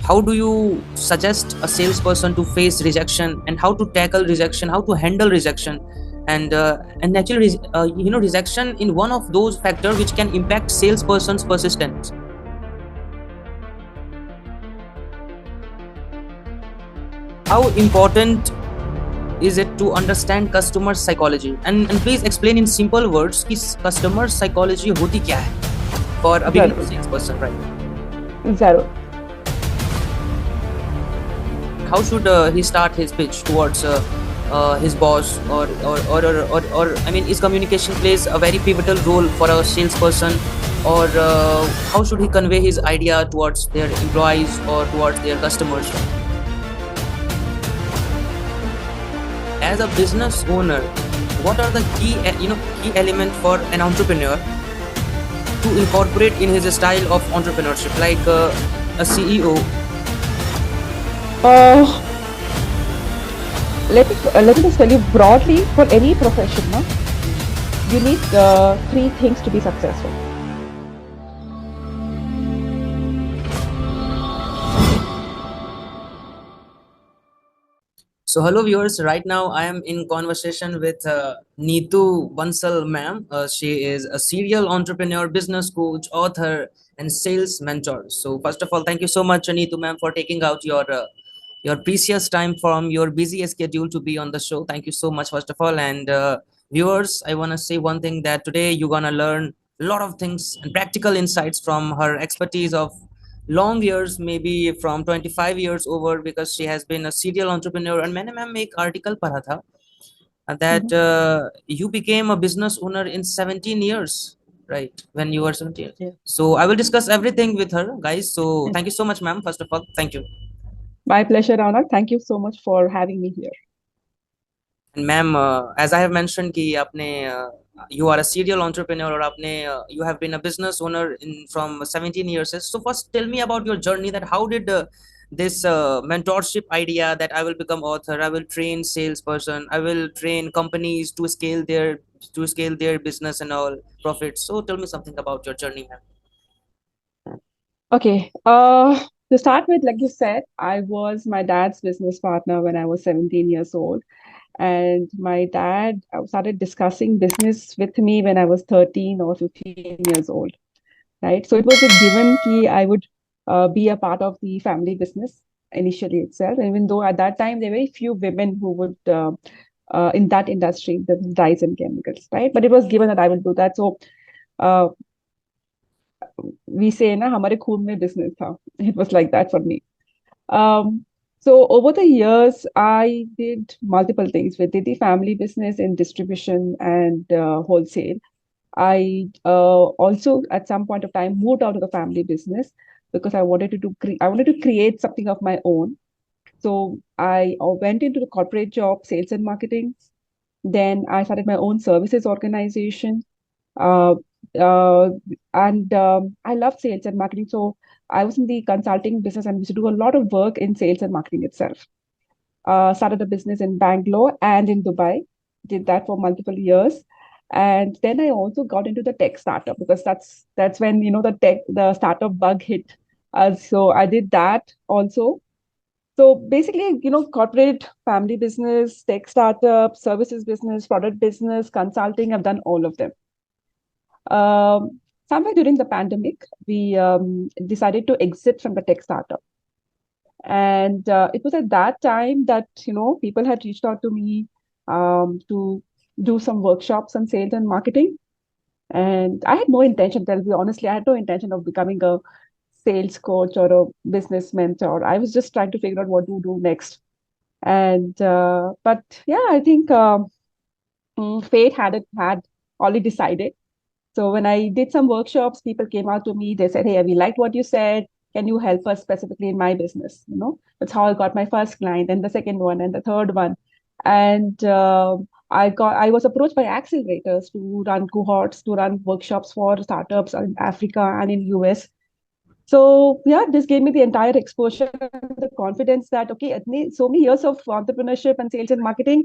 how do you suggest a salesperson to face rejection, and how to tackle rejection, how to handle rejection? And actually rejection in one of those factors which can impact salesperson's persistence. How important is it to understand customer psychology? And please explain in simple words कि customer psychology होती क्या है for a beginner salesperson, right? Zero. How should he start his pitch towards his boss, or I mean, his communication plays a very pivotal role for a salesperson, or how should he convey his idea towards their employees or towards their customers? As a business owner, what are the key element for an entrepreneur to incorporate in his style of entrepreneurship, like a CEO? Let me just tell you broadly, for any profession, no, you need 3 things to be successful. So hello viewers, right now I am in conversation with Neetu Bansal ma'am. She is a serial entrepreneur, business coach, author and sales mentor. So first of all, thank you so much Neetu ma'am for taking out your precious time from your busy schedule to be on the show. Thank you so much first of all. And viewers, I want to say one thing, that today you're going to learn a lot of things and practical insights from her expertise of long years, maybe from 25 years over, because she has been a serial entrepreneur. And मैंने ma'am एक article पढ़ा था that you became a business owner in 17 years, right? When you were 17. Yeah. So I will discuss everything with her, guys. So thank you so much, ma'am. First of all, thank you. My pleasure, Raunak. Thank you so much for having me here. And ma'am, as I have mentioned कि आपने you are a serial entrepreneur, और आपने you have been a business owner in from 17 years. So first tell me about your journey, that how did this mentorship idea that I will become author, I will train salesperson, I will train companies to scale their business and all profits. So tell me something about your journey, ma'am. Okay. To start with, like you said, I was my dad's business partner when I was 17 years old. And my dad started discussing business with me when I was 13 or 15 years old, right? So it was a given key I would be a part of the family business initially itself. Even though at that time there were very few women who would in that industry, the dyes and chemicals, right? But it was given that I will do that. So we say na hamare khoon mein business tha. It was like that for me. So over the years, I did multiple things. We did the family business in distribution and wholesale. I also at some point of time moved out of the family business because I wanted to create something of my own. So I went into the corporate job, sales and marketing. Then I started my own services organization. Uh, and I love sales and marketing. So I was in the consulting business and used to do a lot of work in sales and marketing itself. Started a business in Bangalore and in Dubai. Did that for multiple years. And then I also got into the tech startup because that's when the startup bug hit us. So I did that also. So basically, corporate, family business, tech startup, services business, product business, consulting, I've done all of them. Somewhere during the pandemic, we decided to exit from the tech startup. And it was at that time that, people had reached out to me to do some workshops on sales and marketing. And I had no intention, to be honestly, I had no intention of becoming a sales coach or a business mentor. I was just trying to figure out what to do next. And but yeah, I think fate had already decided. So when I did some workshops, people came out to me. They said, "Hey, we liked what you said. Can you help us specifically in my business?" That's how I got my first client, and the second one, and the third one. And I was approached by accelerators to run cohorts, to run workshops for startups in Africa and in US. So yeah, this gave me the entire exposure and the confidence that, okay, so many years of entrepreneurship and sales and marketing,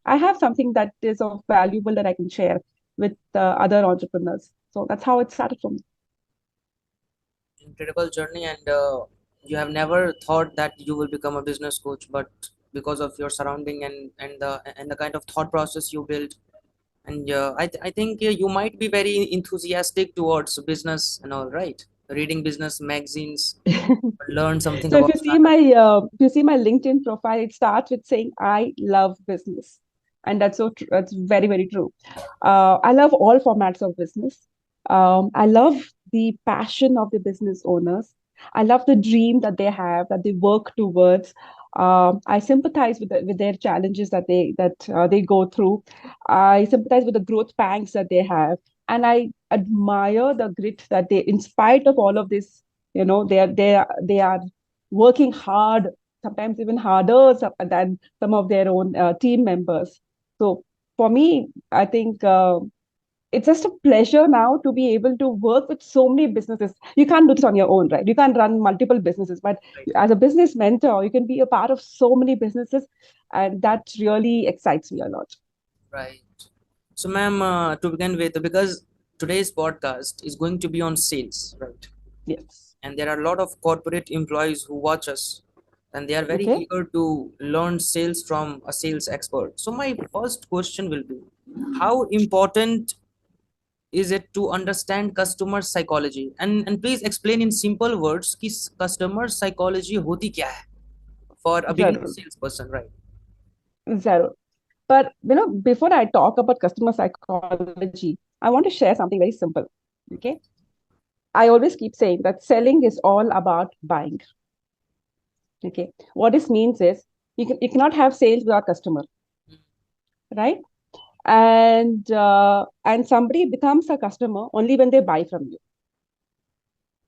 I have something that is of valuable that I can share with other entrepreneurs. So that's how it started for me. Incredible journey. And You have never thought that you will become a business coach, but because of your surrounding and the kind of thought process you build, and I think you might be very enthusiastic towards business and all, right? Reading business magazines, learn something So if about you see startup. my LinkedIn profile, it starts with saying I love business, and that's so true. That's very very true. I love all formats of business. I love the passion of the business owners. I love the dream that they have, that they work towards. I sympathize with their challenges that they go through. I sympathize with the growth pangs that they have, and I admire the grit that they, in spite of all of this, they are working hard, sometimes even harder than some of their own team members. So for me, I think it's just a pleasure now to be able to work with so many businesses. You can't do this on your own, right? You can't run multiple businesses, but Right, as a business mentor, you can be a part of so many businesses, and that really excites me a lot. right. So ma'am, to begin with, because today's podcast is going to be on sales, right? Yes. And there are a lot of corporate employees who watch us, and they are very Okay. eager to learn sales from a sales expert. So my first question will be, how important is it to understand customer psychology? And please explain in simple words कि customer psychology होती क्या है for a beginning Zero. salesperson, right? Zero. But before I talk about customer psychology, I want to share something very simple. Okay. I always keep saying that selling is all about buying. Okay. What this means is you cannot have sales without customer, right? And somebody becomes a customer only when they buy from you.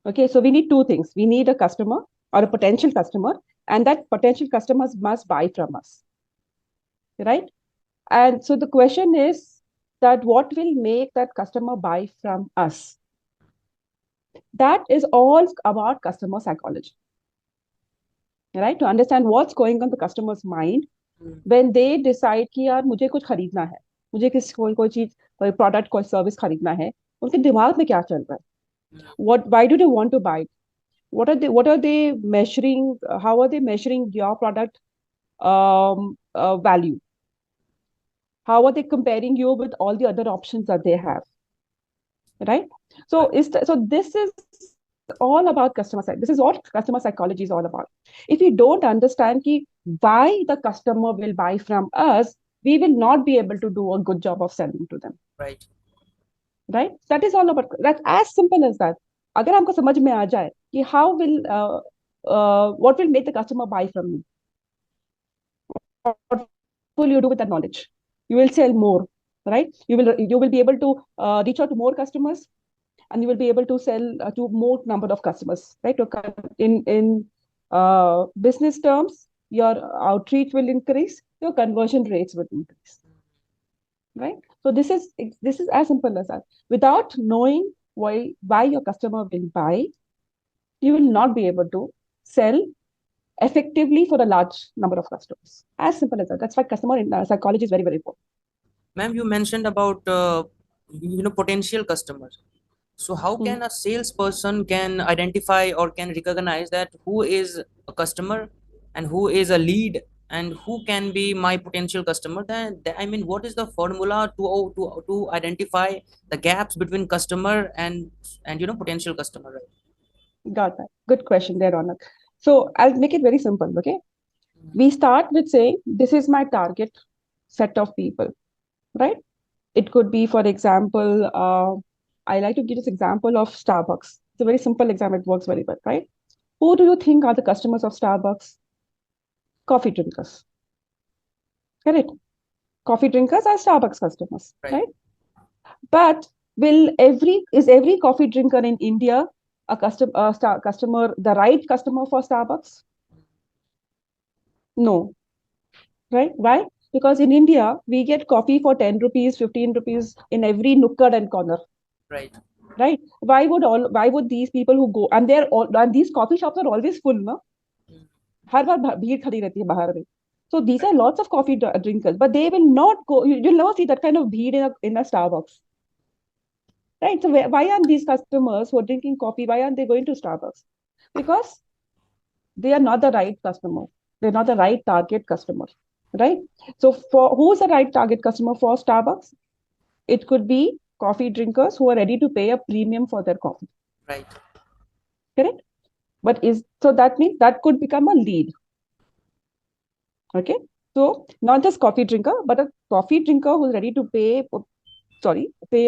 Okay. So we need two things. We need a customer or a potential customer, and that potential customers must buy from us, right? And so the question is that what will make that customer buy from us? That is all about customer psychology, right? To understand what's going on the customer's mind Mm, when they decide कि यार मुझे कुछ खरीदना है, मुझे कोई चीज, कोई प्रोडक्ट, कोई सर्विस खरीदना है, उनके दिमाग में क्या चल रहा है? mm, What, why do they want to buy it? What are they measuring? How are they measuring your product value? How are they comparing you with all the other options that they have, right? right, So this is all about customer side. This is what customer psychology is all about. If we don't understand why the customer will buy from us, we will not be able to do a good job of selling to them, right, right? That is all about. That's as simple as that. अगर हमको समझ में आ जाए कि how will what will make the customer buy from me, what will you do with that knowledge? You will sell more, right? You will be able to reach out to more customers, and you will be able to sell to more number of customers, right? In business terms, your outreach will increase, your conversion rates will increase, right? So this is as simple as that. Without knowing why your customer will buy, you will not be able to sell effectively for a large number of customers. As simple as that. That's why customer psychology is very very important. ma'am, you mentioned about potential customers. So how Hmm. can a salesperson can identify or can recognize that who is a customer and who is a lead and who can be my potential customer? Then I mean, what is the formula to identify the gaps between customer and potential customer, right? Got that. Good question there, Ronak. So I'll make it very simple. Okay. Mhm. We start with saying, this is my target set of people, right? It could be, for example, I like to give this example of Starbucks. It's a very simple example. It works very well, right? Who do you think are the customers of Starbucks? Coffee drinkers, correct? Coffee drinkers are Starbucks customers, Right, right? But is every coffee drinker in India a customer, the right customer for Starbucks? No, right? Why? Because in India, we get coffee for 10 rupees, 15 rupees in every nooker and corner, right, right? Why would these people who go, and these coffee shops are always full, no? mm, हर बार भीड़ खड़ी रहती है बाहर में. So these right, are lots of coffee drinkers, but they will not go. You'll never see that kind of bheed in a Starbucks, right? So why aren't these customers who are drinking coffee? Why aren't they going to Starbucks? Because they are not the right customer. They're not the right target customer, right? So for who's the right target customer for Starbucks? It could be coffee drinkers who are ready to pay a premium for their coffee, Right. correct? But is so that means that could become a lead. Okay. So not just coffee drinker, but a coffee drinker who's ready to pay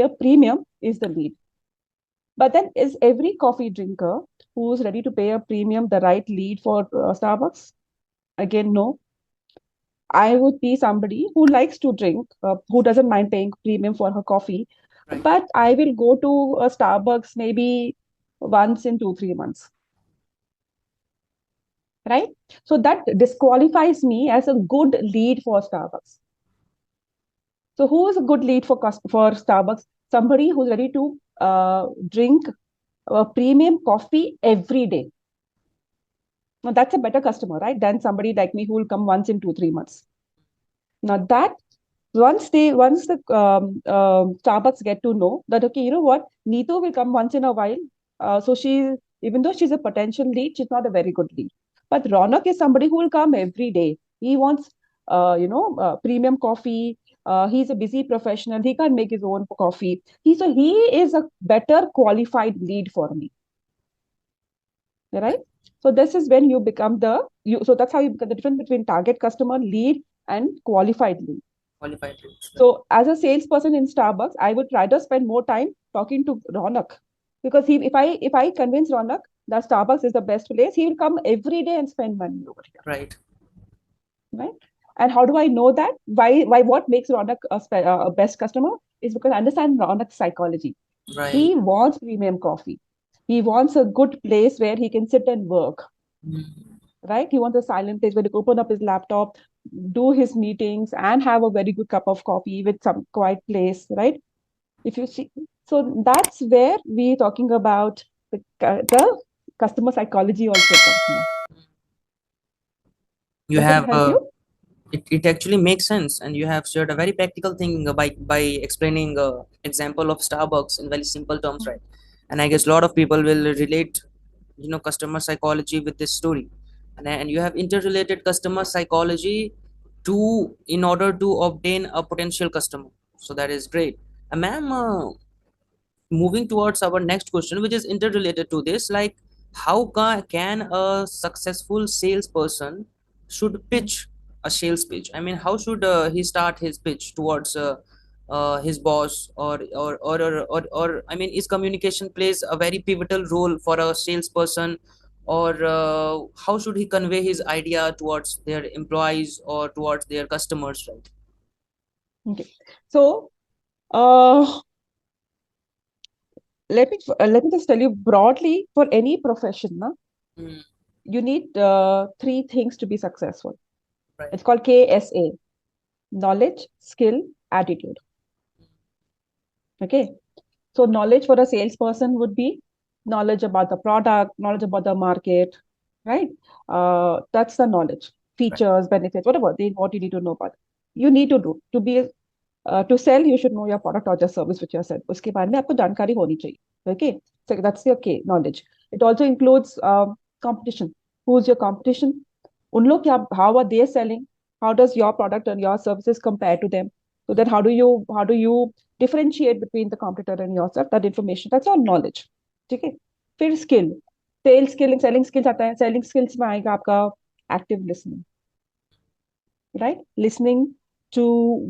a premium is the lead. But then is every coffee drinker who's ready to pay a premium the right lead for Starbucks? Again, no. I would be somebody who likes to drink, who doesn't mind paying premium for her coffee, Right. but I will go to a Starbucks maybe once in 2, 3 months, right? So that disqualifies me as a good lead for Starbucks. So who is a good lead for Starbucks? Somebody who's ready to drink a premium coffee every day. Now that's a better customer, right? Than somebody like me who will come once in 2, 3 months. Now that once the Starbucks get to know that, okay, you know what, Neetu will come once in a while. So she, even though she's a potential lead, she's not a very good lead. But Ronak is somebody who will come every day. He wants premium coffee. He's a busy professional. He can't make his own coffee. He is a better qualified lead for me, right? So this is when you become so that's how you become the difference between target customer, lead, and qualified lead. Qualified leads. So as a salesperson in Starbucks, I would rather spend more time talking to Ronak, because if I convince Ronak that Starbucks is the best place, he will come every day and spend money over here, Right. right? And how do I know that? Why what makes Ronak a best customer is because I understand Ronak's psychology. Right. He wants premium coffee. He wants a good place where he can sit and work, Mm. right? He wants a silent place where he can open up his laptop, do his meetings, and have a very good cup of coffee with some quiet place, right? If you see, so that's where we're talking about the customer psychology also comes now. You Does it have help you? it actually makes sense, and you have shared a very practical thing by explaining example of Starbucks in very simple terms, right? And I guess a lot of people will relate, customer psychology with this story, and you have interrelated customer psychology to in order to obtain a potential customer. So that is great. Ma'am, moving towards our next question, which is interrelated to this, like how can a successful salesperson should Mm. pitch a sales pitch? I mean, how should he start his pitch towards his boss, or I mean, is communication plays a very pivotal role for a salesperson, or how should he convey his idea towards their employees or towards their customers, right? Okay. So uh, let me just tell you broadly, for any profession, na, Mm, you need three things to be successful. right. It's called KSA: knowledge, skill, attitude. Okay. So knowledge for a salesperson would be knowledge about the product, knowledge about the market, right? That's the knowledge, Right. features, benefits, whatever what you need to know about. You need to do to be to sell. You should know your product or your service which you sell. उसके बारे में आपको जानकारी होनी चाहिए. Okay, so that's your K knowledge. It also includes competition. Who's your competition? उन लोग क्या, how are they selling? How does your product and your services compare to them? So then how do you differentiate between the competitor and yourself? That information, that's all knowledge. ठीक है. फिर skill, sales skill, selling skills आता है. Selling skills में आएगा आपका active listening, right? Listening to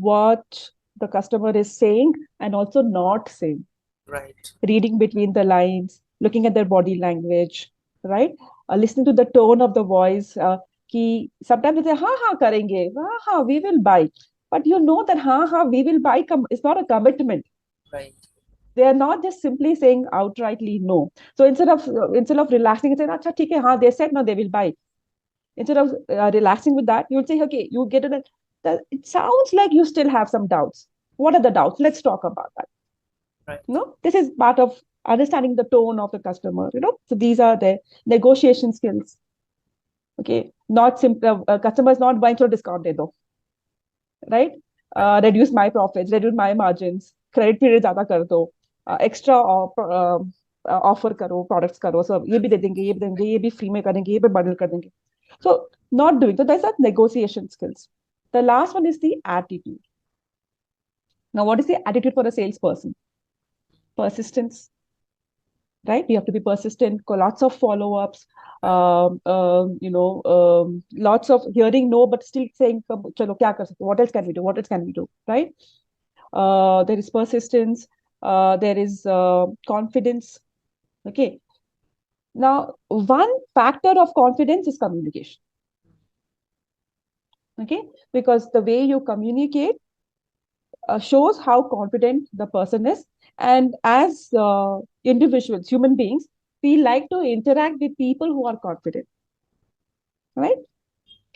what the customer is saying and also not saying, Right. reading between the lines, looking at their body language, right? Listening to the tone of the voice. कि sometimes they say, हाँ हाँ करेंगे, हाँ हाँ we will buy, but you know that हाँ हाँ we will buy is not a commitment. Right. They are not just simply saying outrightly no. So instead of relaxing and saying, अच्छा ठीक है, हाँ they said no, they will buy. Instead of relaxing with that, you would say, okay, you get it. It sounds like you still have some doubts. What are the doubts? Let's talk about that. Right. This is part of understanding the tone of the customer. So these are the negotiation skills. Okay, not simple. Customer is not buying for a discount, they do, right? Right. Reduce my profits, reduce my margins, credit period ज़्यादा कर दो, extra offer करो, products करो, सब ये भी दे देंगे, ये भी देंगे, ये भी फ्री में करेंगे, ये भी बंडल कर देंगे. So not doing, so that's a negotiation skills. The last one is the attitude. Now what is the attitude for a salesperson? Persistence, right? You have to be persistent, lots of follow-ups, Right. lots of hearing no, but still saying, "Chalo, kya kar sakte? What else can we do? What else can we do?" Right? There is persistence. There is confidence. Okay. Now, one factor of confidence is communication. Okay, because the way you communicate shows how confident the person is, and as individuals, human beings, we like to interact with people who are confident, right?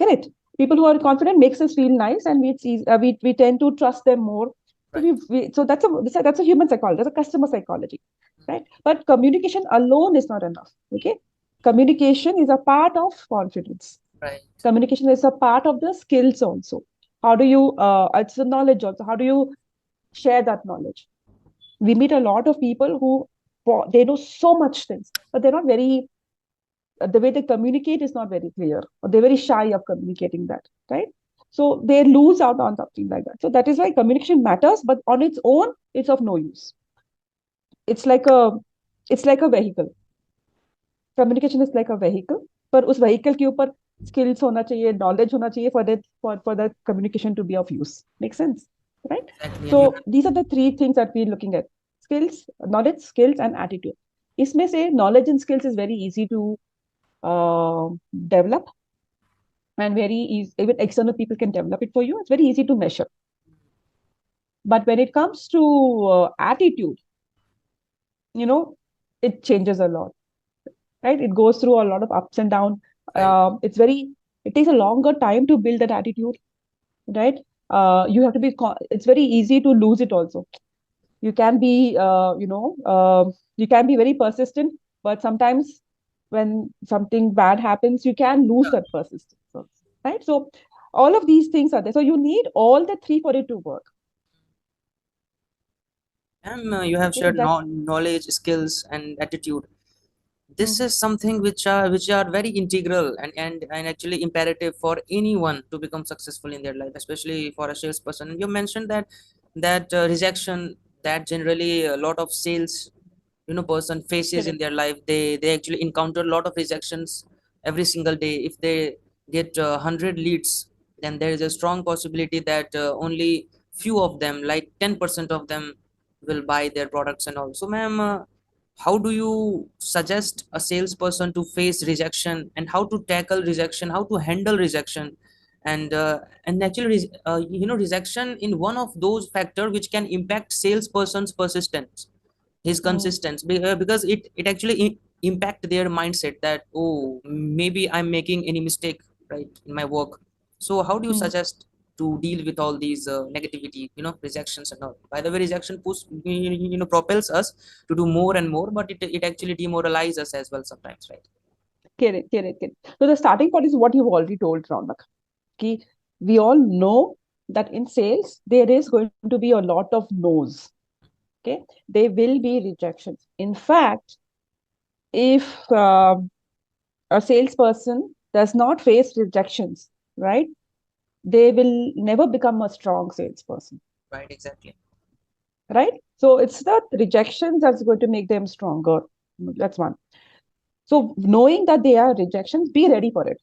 Correct. People who are confident makes us feel nice, and we tend to trust them more. So Right. so that's a human psychology, that's a customer psychology, right? But communication alone is not enough. Okay, communication is a part of confidence. Right. Communication is a part of the skills also. How do you it's the knowledge also. How do you share that knowledge? We meet a lot of people who they know so much things, but they're not very the way they communicate is not very clear, or they're very shy of communicating that, right? So they lose out on something like that. So that is why communication matters, but on its own it's of no use. It's like a it's like a vehicle. Communication is like a vehicle, पर उस vehicle के ऊपर skills होना चाहिए, knowledge होना चाहिए for the communication to be of use. Make sense, right? Exactly. And So you these are the three things that we're looking at: skills, knowledge, skills, and attitude. इसमें से knowledge and skills is very easy to uh, develop, and very easy, even external people can develop it for you. It's very easy to measure. But when it comes to attitude, you know, it changes a lot, right? It goes through a lot of ups and downs. right. It takes a longer time to build that attitude, right? You have to be, it's very easy to lose it also. You can be, you can be very persistent, but sometimes when something bad happens, you can lose Yeah. that persistence, right? So all of these things are there. So you need all the three for it to work. And you have Okay, so shared that's knowledge, skills, and attitude. This mm, is something which are very integral and actually imperative for anyone to become successful in their life, especially for a salesperson. You mentioned that rejection that generally a lot of sales person faces in correct. their life. They actually encounter a lot of rejections every single day. If they get 100 leads, then there is a strong possibility that only few of them, like 10% of them, will buy their products and all. So ma'am, how do you suggest a salesperson to face rejection, and how to tackle rejection, how to handle rejection? And actually rejection in one of those factor which can impact salesperson's persistence, his Mm, consistency, because it actually impact their mindset that, oh, maybe I'm making any mistake, right, in my work. So how do you mm. suggest to deal with all these negativity, rejections and all? By the way, rejection push, propels us to do more and more, but it actually demoralizes us as well sometimes, right? Correct, correct, correct. So the starting point is what you've already told, Raunak. Ki we all know that in sales there is going to be a lot of no's. Okay, there will be rejections. In fact, if a salesperson does not face rejections, right, they will never become a strong salesperson, Right, exactly. right? So it's the rejections that's going to make them stronger. That's one. So knowing that they are rejections, be ready for it,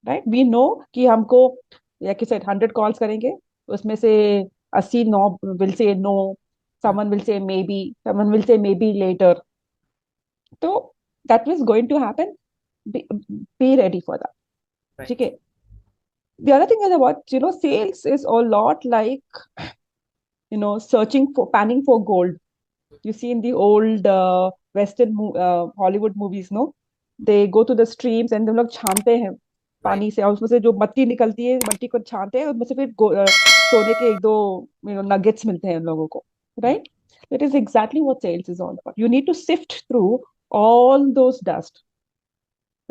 right? We know कि हमको, like you said, 100 calls करेंगे, उसमें से 80 no will say no, Hmm. someone will say maybe, someone will say maybe later. So that is going to happen. Be, be ready for that. Right. Okay. The other thing is about, sales is a lot like, searching for, panning for gold. You see in the old Hollywood movies, no? They go to the streams and they लोग छानते हैं Right. पानी से, और उसमें से जो मट्टी निकलती है, मट्टी को छानते हैं, और उसमें से फिर सोने के एक दो नगेट्स मिलते हैं उन लोगों को, Hmm. right? That is exactly what sales is all about. You need to sift through all those dust,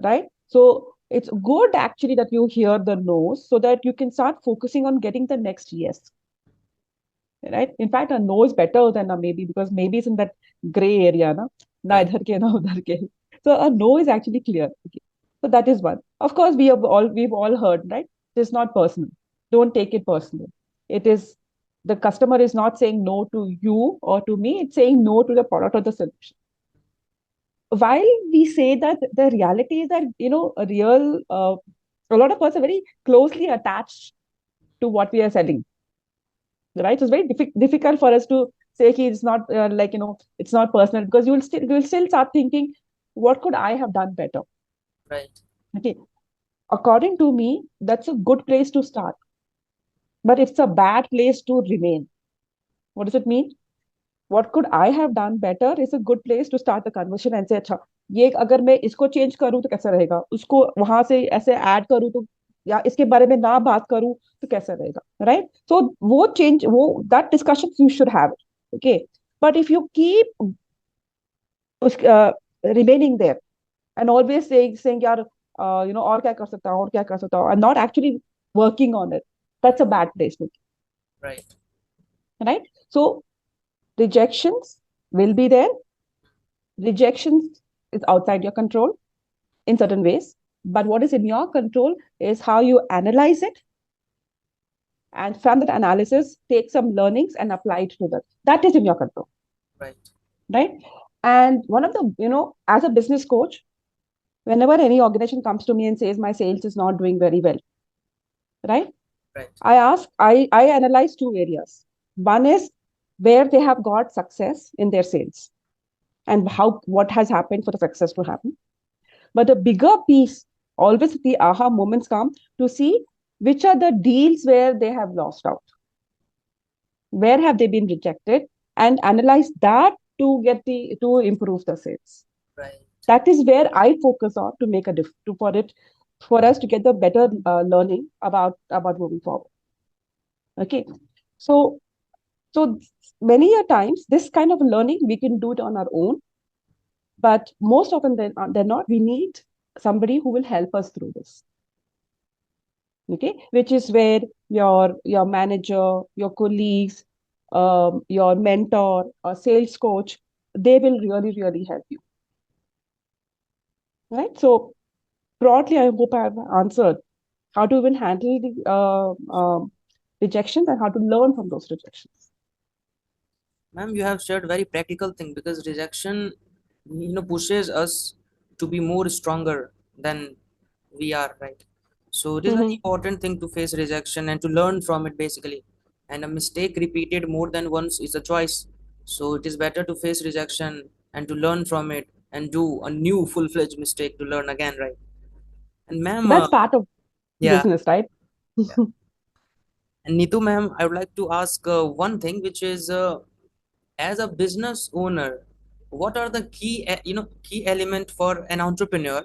right? So it's good actually that you hear the no's so that you can start focusing on getting the next yes. right? In fact, a no is better than a maybe because maybe is in that gray area, na? Na Right. idhar ke, na udhar ke. So a no is actually clear. Okay. So that is one. Of course, we've all heard, right? It is not personal. Don't take it personal. It is the customer is not saying no to you or to me. It's saying no to the product or the solution. While we say that, the reality is that a lot of us are very closely attached to what we are selling, right? So it's very difficult for us to say it's not it's not personal because you will still start thinking, what could I have done better? Right. Okay, according to me, that's a good place to start, but it's a bad place to remain. What does it mean? What could I have done better is a good place to start the conversation and say, अच्छा ये अगर मैं इसको change करूँ तो कैसा रहेगा, उसको वहां से ऐसे ऐड करूँ तो, या इसके बारे में ना बात करूँ तो कैसा रहेगा, राइट? सो वो चेंज, वो that discussion you should have, okay. But if you keep उस remaining there and always saying यार और क्या कर सकता हूँ, और क्या कर सकता हूँ, and not actually working on it, that's a bad place, Right. Right? So rejections will be there. Rejections is outside your control in certain ways, but what is in your control is how you analyze it, and from that analysis take some learnings and apply it to that is in your control, Right. right? And one of the, as a business coach, whenever any organization comes to me and says my sales is not doing very well, right, Right. I analyze two areas. One is where they have got success in their sales and how what has happened for the success to happen. But the bigger piece, always the aha moments come to see which are the deals where they have lost out, where have they been rejected, and analyze that to get to improve the sales. Right. That is where I focus on to make a for it, for us to get the better learning about moving forward. Okay, so so many a times this kind of learning we can do it on our own, but most often than not, we need somebody who will help us through this. Okay, which is where your manager, your colleagues, your mentor or sales coach, they will really help you, right? So broadly, I hope I have answered how to even handle the rejections and how to learn from those rejections. Ma'am, you have shared very practical thing because rejection, pushes us to be more stronger than we are, right? So it is very Mm-hmm. important thing to face rejection and to learn from it basically. And a mistake repeated more than once is a choice. So it is better to face rejection and to learn from it and do a new full-fledged mistake to learn again, right? And ma'am, That's part of yeah, business, right? yeah. And Neetu ma'am, I would like to ask one thing, which is as a business owner, what are the key element for an entrepreneur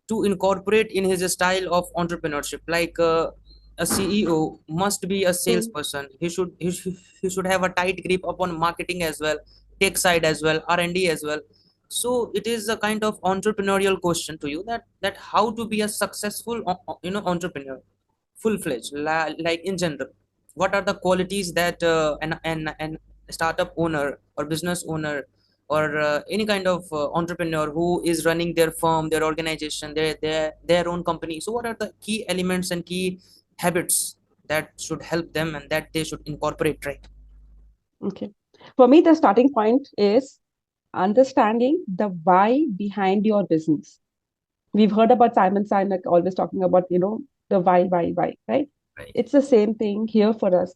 to incorporate in his style of entrepreneurship? Like a CEO must be a Mm. salesperson. He should have a tight grip upon marketing as well, tech side as well, R&D as well. So it is a kind of entrepreneurial question to you, that how to be a successful entrepreneur, full fledged, like in general, what are the qualities that an startup owner or business owner or any kind of entrepreneur who is running their firm, their organization, their own company, so what are the key elements and key habits that should help them and that they should incorporate, right? Okay. For me, the starting point is understanding the why behind your business. We've heard about Simon Sinek always talking about, the why, right? Right. It's the same thing here for us.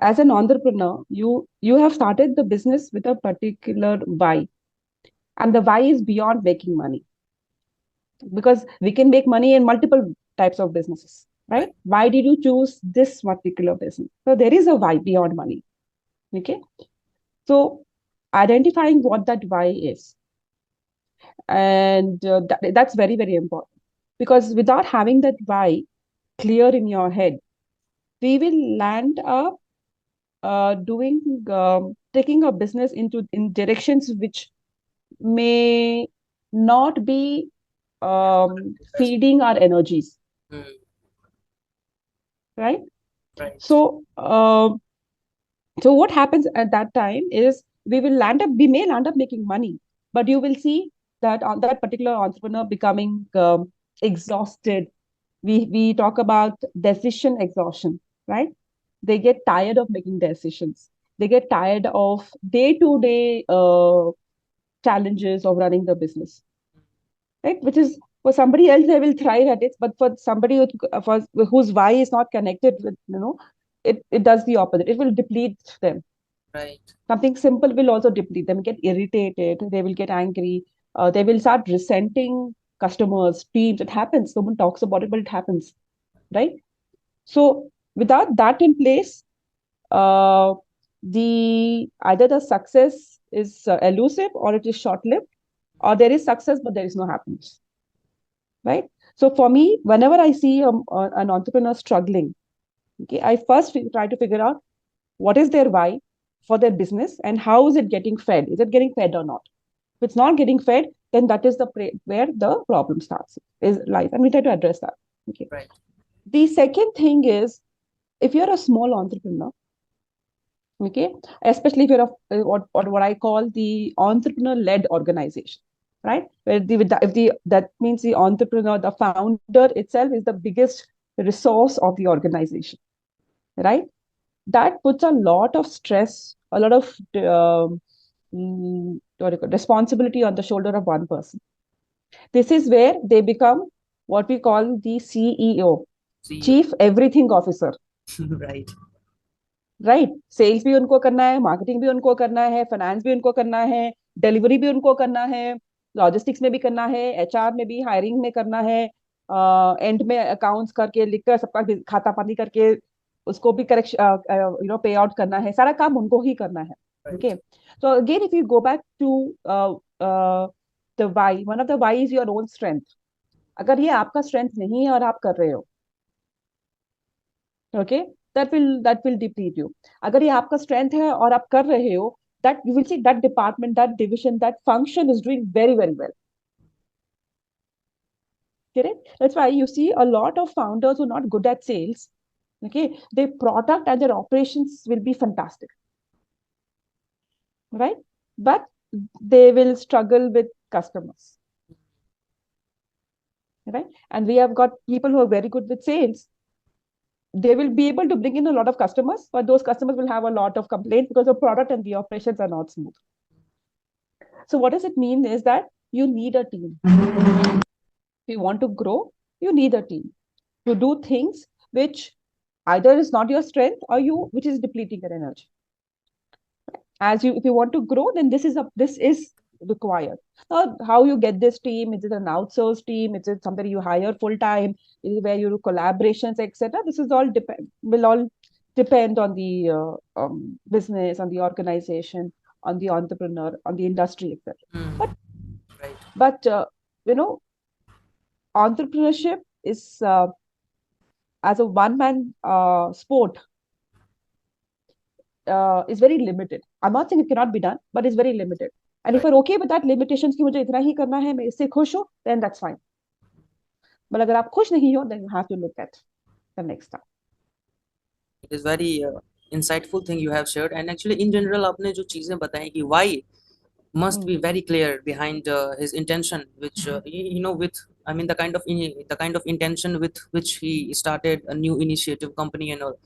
As an entrepreneur, you have started the business with a particular why, and the why is beyond making money, because we can make money in multiple types of businesses, right? Right. Why did you choose this particular business? So there is a why beyond money. Okay, so identifying what that why is, and that's very important, because without having that why clear in your head, we will land up doing taking a business into in directions which may not be As feeding our energies, well. right? Right. So So what happens at that time is we may land up making money, but you will see that on that particular entrepreneur becoming exhausted. We talk about decision exhaustion, right? They get tired of making decisions. They get tired of day-to-day challenges of running the business, right? Which is for somebody else, they will thrive at it, but for somebody for whose why is not connected with, it does the opposite. It will deplete them. Right. Something simple will also deplete them, get irritated, they will get angry, they will start resenting customers, teams. It happens. No one talks about it, but it happens, right? So without that in place, uh, the either the success is elusive or it is short-lived, or there is success but there is no happiness, right? So for me, whenever I see an entrepreneur struggling, okay, I first try to figure out what is their why for their business and how is it getting fed? Is it getting fed or not? If it's not getting fed, then that is where the problem starts, is life, and we try to address that. Okay. Right. The second thing is, if you're a small entrepreneur, okay, especially if you're what I call the entrepreneur-led organization, right? Where if the that means the entrepreneur, the founder itself is the biggest resource of the organization, right? That puts a lot of stress, a lot of responsibility on the shoulder of one person. This is where they become what we call the CEO, CEO. Chief Everything Officer, Right. Right? Sales भी उनको करना है, marketing भी उनको करना है, finance भी उनको करना है, डिलीवरी भी उनको करना है, लॉजिस्टिक्स में भी करना है, एचआर में भी, हायरिंग में करना है, एंड में अकाउंट्स करके लिखकर सबका खाता पानी करके उसको भी करेक्शन पे आउट करना है, सारा काम उनको ही करना है. Right. Okay, so again if you go back to the why, one of the why is your own strength. अगर ये आपका स्ट्रेंथ नहीं है और आप कर रहे हो, okay, that will deplete you. अगर ये आपका स्ट्रेंथ है और आप कर रहे हो, that you will see that department, that division, that function is doing very very well. Correct? That's why you see a lot of founders who are not good at sales. Okay, their product and their operations will be fantastic, right? But they will struggle with customers, right? And we have got people who are very good with sales. They will be able to bring in a lot of customers, but those customers will have a lot of complaints because the product and the operations are not smooth. So what does it mean is that you need a team. If you want to grow, you need a team to do things which either is not your strength or which is depleting your energy. If you want to grow, then this is required. Now, how you get this team? Is it an outsourced team? Is it somebody you hire full time? Is it where you do collaborations, etc.? This is all will all depend on the business, on the organization, on the entrepreneur, on the industry, etc. But Mm. Right. but you know, entrepreneurship is as a one man sport is very limited. I'm not saying it cannot be done, but it's very limited. And if Right. you're okay with that limitations कि मुझे इतना ही करना है, मैं इससे खुश हूँ, then that's fine. But अगर आप खुश नहीं हो, then you have to look at the next step. It is very insightful thing you have shared, and actually in general आपने जो चीजें बताई कि why must Hmm. be very clear behind his intention, which with, I mean, the kind of intention with which he started a new initiative company and all.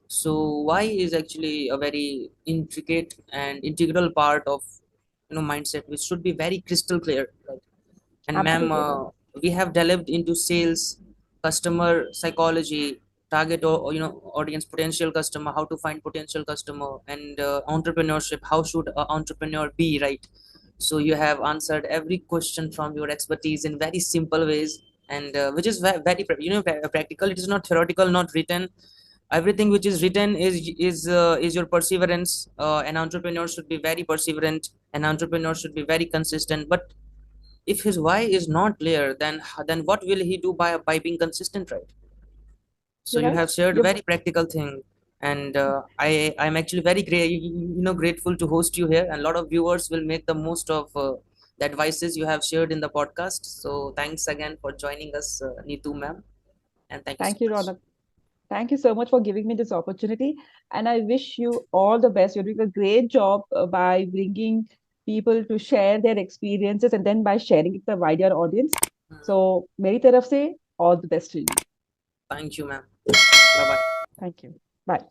So why is actually a very intricate and integral part of mindset, which should be very crystal clear, right? And ma'am, Absolutely right. we have delved into sales, customer psychology, target or audience, potential customer, how to find potential customer, and entrepreneurship. How should an entrepreneur be, right? So you have answered every question from your expertise in very simple ways, and which is very practical. It is not theoretical, not written. Everything which is written is your perseverance. An entrepreneur should be very perseverant. An entrepreneur should be very consistent. But if his why is not clear, then what will he do by being consistent, right? So You're you right. have shared a You're, very practical thing, and I'm actually very grateful to host you here, and a lot of viewers will make the most of the advices you have shared in the podcast. So thanks again for joining us, Neetu ma'am, and thank you so thank you, much. Ronak. Thank you so much for giving me this opportunity. And I wish you all the best. You're doing a great job by bringing people to share their experiences and then by sharing it with a wider audience. So, मेरी तरफ से all the best to you. Thank you, ma'am. Bye bye. Thank you. Bye.